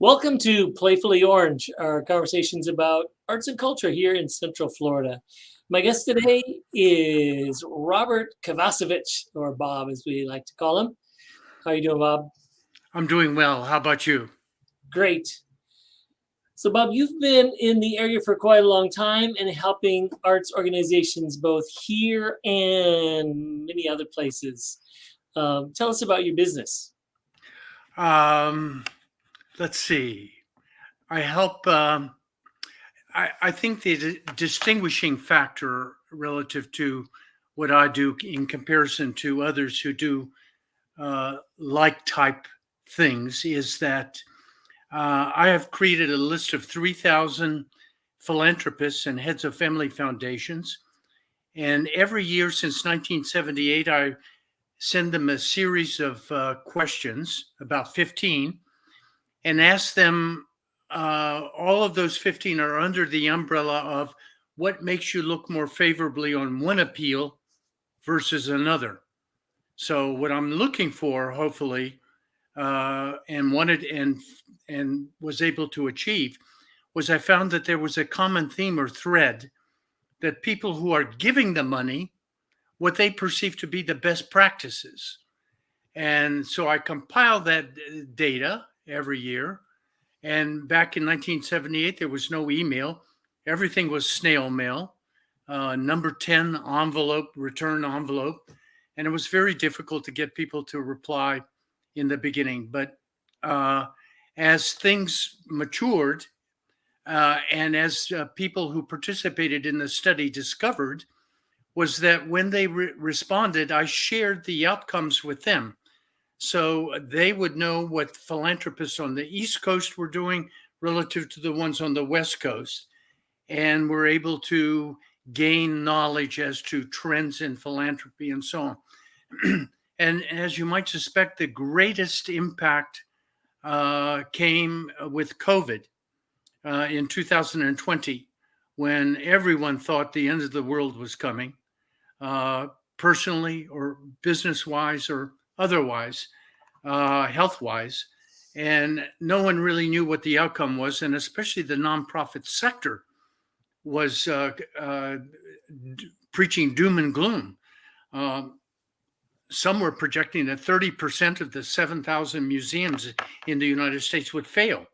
Welcome to Playfully Orange, our conversations about arts and culture here in Central Florida. My guest today is Robert Kovacevich, or Bob as we like to call him. How you doing, Bob? I'm doing well. How about you? Great. So, Bob, you've been in the area for quite a long time and helping arts organizations both here and many other places. Tell us about your business. Um, let's see. I help. I think the distinguishing factor relative to what I do in comparison to others who do like type things is that I have created a list of 3,000 philanthropists and heads of family foundations. And every year since 1978, I send them a series of questions, about 15, and ask them. All of those 15 are under the umbrella of what makes you look more favorably on one appeal versus another. So, what I'm looking for, hopefully, and wanted and was able to achieve, was I found that there was a common theme or thread that people who are giving the money, what they perceive to be the best practices. And so I compile that data every year. And back in 1978, there was no email. Everything was snail mail, number 10 envelope, return envelope. And it was very difficult to get people to reply in the beginning. But uh, as things matured, and as people who participated in the study discovered, was that when they responded, I shared the outcomes with them. So they would know what philanthropists on the East Coast were doing relative to the ones on the West Coast. And were able to gain knowledge as to trends in philanthropy and so on. And as you might suspect, the greatest impact came with COVID in 2020, when everyone thought the end of the world was coming, uh, personally or business wise or otherwise, health wise. And no one really knew what the outcome was. And especially the nonprofit sector was preaching doom and gloom. Uh, some were projecting that 30% of the 7,000 museums in the United States would fail.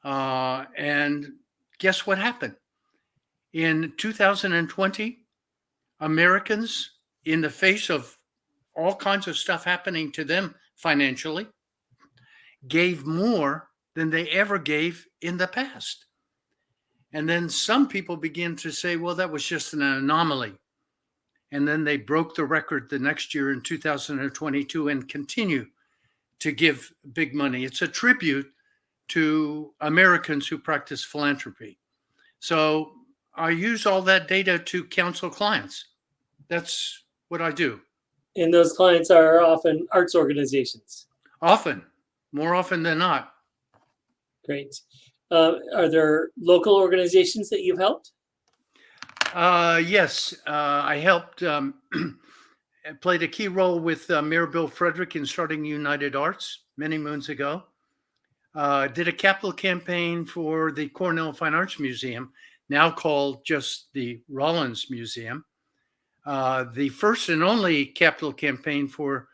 And guess what happened? In 2020, Americans, in the face of all kinds of stuff happening to them financially, gave more than they ever gave in the past. And then some people began to say, well, that was just an anomaly. And then they broke the record the next year in 2022 and continue to give big money. It's a tribute to Americans who practice philanthropy. So I use all that data to counsel clients. That's what I do. And those clients are often arts organizations. Often, more often than not. Great. Are there local organizations that you've helped? Yes, I helped, played a key role with Mayor Bill Frederick in starting United Arts many moons ago. Did a capital campaign for the Cornell Fine Arts Museum, now called just the Rollins Museum. The first and only capital campaign for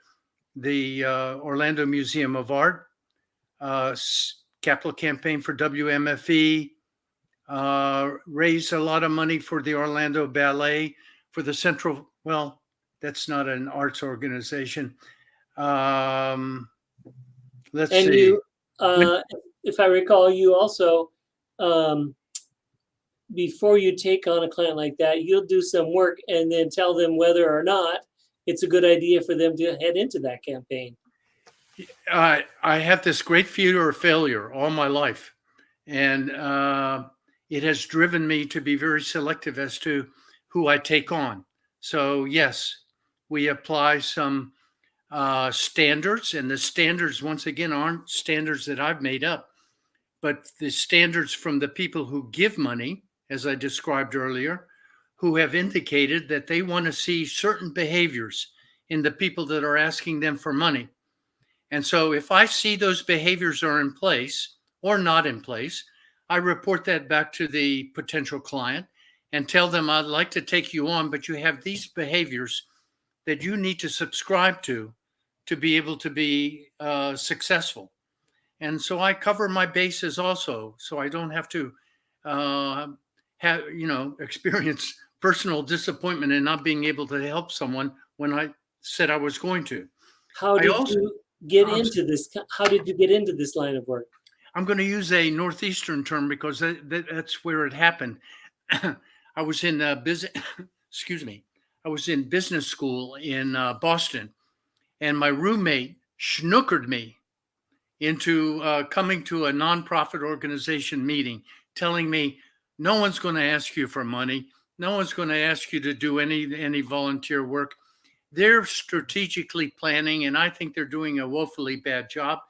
the Orlando Museum of Art, capital campaign for WMFE, raised a lot of money for the Orlando Ballet, for the Central, well, that's not an arts organization. Let's And see. you, if I recall, you also, um, before you take on a client like that, you'll do some work and then tell them whether or not it's a good idea for them to head into that campaign. I have this great fear of failure all my life. And it has driven me to be very selective as to who I take on. So, yes, we apply some standards, and the standards, once again, aren't standards that I've made up, but the standards from the people who give money, as I described earlier, who have indicated that they want to see certain behaviors in the people that are asking them for money. And so if I see those behaviors are in place, or not in place, I report that back to the potential client and tell them, I'd like to take you on, but you have these behaviors that you need to subscribe to be able to be successful. And so I cover my bases also, so I don't have to uh, have experience personal disappointment in not being able to help someone when I said I was going to. How I did also you get I'm, into this? How did you get into this line of work? I'm going to use a northeastern term because that's where it happened. I was in business. Excuse me. I was in business school in Boston, and my roommate schnookered me into coming to a nonprofit organization meeting, telling me no one's going to ask you for money, no one's going to ask you to do any volunteer work. They're strategically planning, and I think they're doing a woefully bad job.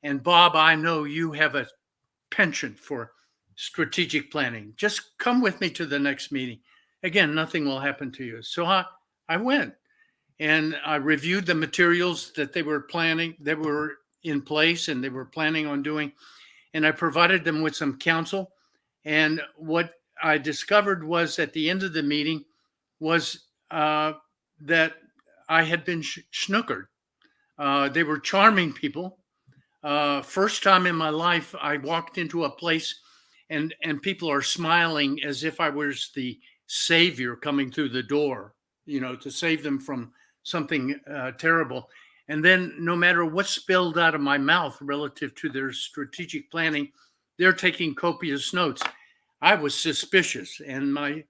And Bob, I know you have a penchant for strategic planning. Just come with me to the next meeting. Again, nothing will happen to you. So I went and I reviewed the materials that they were planning, that were in place and they were planning on doing. And I provided them with some counsel. And what I discovered was at the end of the meeting was that I had been snookered. They were charming people. First time in my life, I walked into a place and people are smiling as if I was the savior coming through the door, to save them from something terrible. And then, no matter what spilled out of my mouth relative to their strategic planning, they're taking copious notes. I was suspicious, and my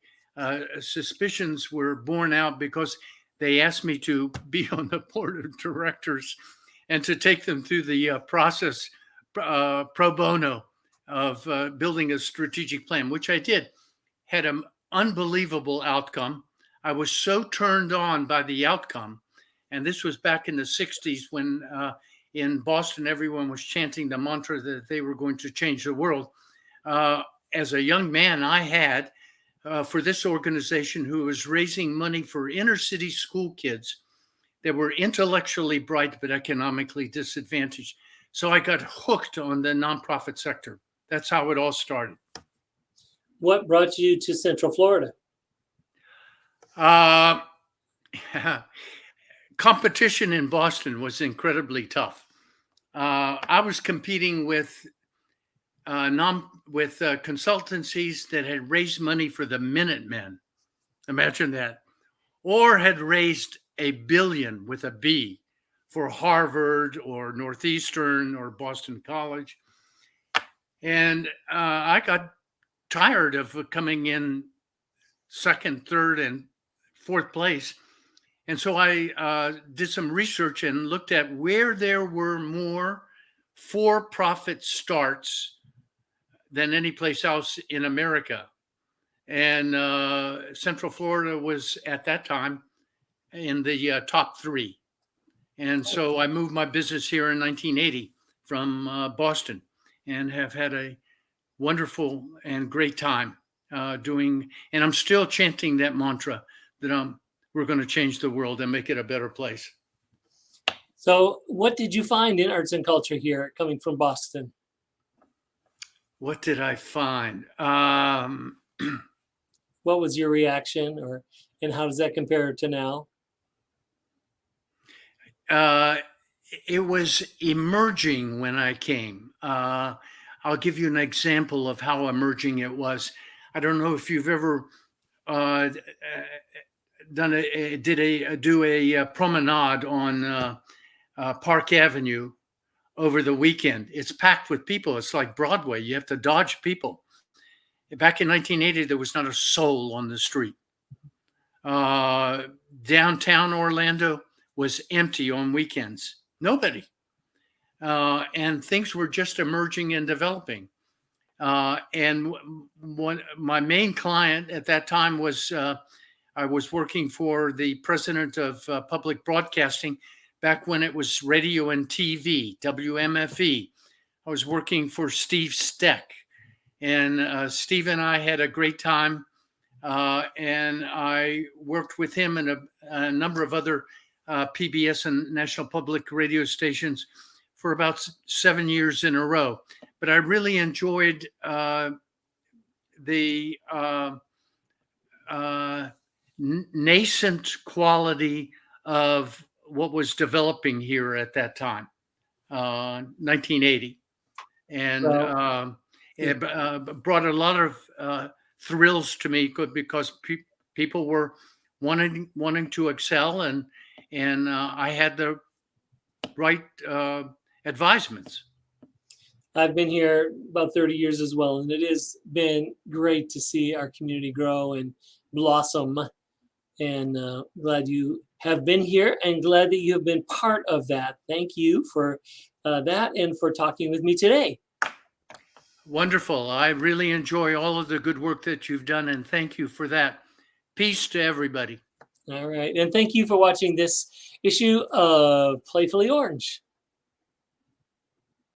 suspicions were borne out because they asked me to be on the board of directors and to take them through the process pro bono of building a strategic plan, which I did. Had an unbelievable outcome. I was so turned on by the outcome. And this was back in the 60s when in Boston, everyone was chanting the mantra that they were going to change the world. As a young man, I had for this organization who was raising money for inner city school kids that were intellectually bright but economically disadvantaged. So I got hooked on the nonprofit sector. That's how it all started. What brought you to Central Florida? Uh, competition in Boston was incredibly tough. I was competing with consultancies that had raised money for the Minutemen. Imagine that, or had raised $1 billion with a B for Harvard or Northeastern or Boston College. And I got tired of coming in second, third, and fourth place. And so I did some research and looked at where there were more for-profit starts than any place else in America. And Central Florida was at that time in the top 3. And so I moved my business here in 1980 from Boston and have had a wonderful and great time doing, and I'm still chanting that mantra that we're going to change the world and make it a better place. So, what did you find in arts and culture here, coming from Boston? What did I find? What was your reaction, and how does that compare to now? It was emerging when I came. I'll give you an example of how emerging it was. I don't know if you've ever do a promenade on Park Avenue over the weekend. It's packed with people. It's like Broadway. You have to dodge people. Back in 1980, there was not a soul on the street. Downtown Orlando was empty on weekends. Nobody. And things were just emerging and developing. And my main client at that time was I was working for the president of public broadcasting back when it was radio and TV, WMFE. I was working for Steve Steck. And Steve and I had a great time. And I worked with him and a number of other PBS and National Public radio stations for about 7 years in a row. but I really enjoyed the nascent quality of what was developing here at that time, 1980. And Well, it brought a lot of thrills to me because people were wanting to excel, and I had the right advisements. I've been here about 30 years as well, and it has been great to see our community grow and blossom. And glad you have been here and glad that you have been part of that. Thank you for that and for talking with me today. Wonderful. I really enjoy all of the good work that you've done, and thank you for that. Peace to everybody. All right. And thank you for watching this issue of Playfully Orange.